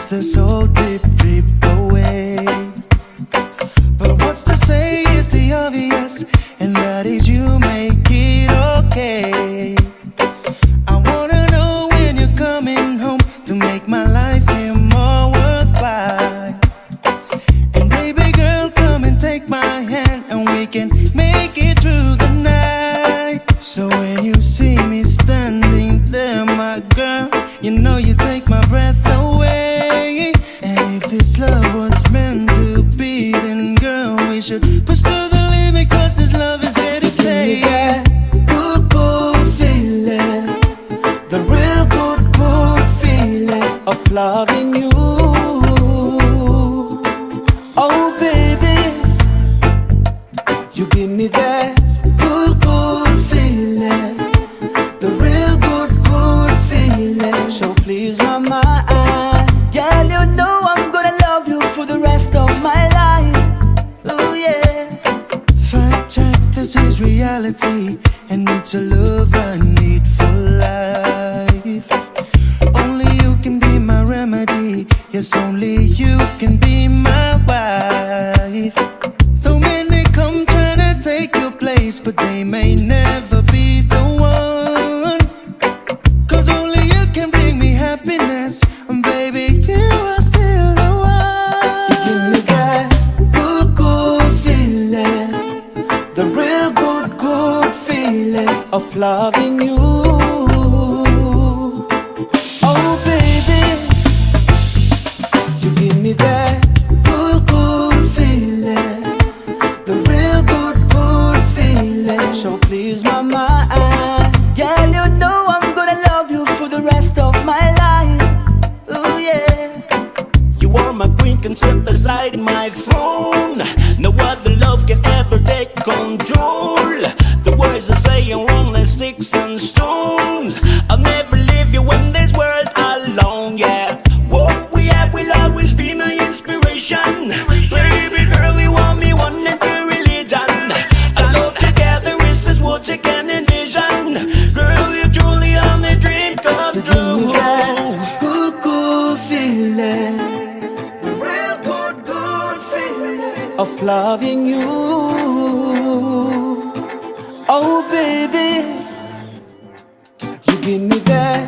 makes the soul drip, drip away. But what's to say is the obvious, and that is you make it okay. I wanna know when you're coming home to make my life here more worthwhile. And baby girl, come and take my hand, and we can make it through the night. So when you see me standing there, my girl, you know you take my breath away. And if this love was meant to be, then girl, we should push to the limit, cause this love is here to stay. That good, good feeling, the real good, good feeling of loving you. Oh baby, you give me that good, good feeling, the real good, good feeling. So please my mind, girl, you know I'm gonna love you for the rest of my life. Oh yeah. Fact check, this is reality, and it's a love I need for life. Only you can be my remedy, yes, only you can be my wife. Though many come trying to take your place, but they may never be the one. Cause only you can bring me happiness, and baby, you are still the one. You give me that good, good feeling, the real good, good feeling of loving you. Oh baby, you give me that good, good feeling, the real good, good feeling. So please my mind, girl, you know I'm gonna love you for the rest of my life. Oh yeah. You are my queen, can sit beside my throne. No other love can ever take control. The words I say are only sticks and stones. I'll never leave you in this world alone, yeah. What we have will always be my inspiration. Baby girl, you want me one and two religion. Our love together is just what you can envision. Girl, you truly are my dream come You give me true. that good, good feeling, the real good, good feeling of loving you. Oh baby, you give me that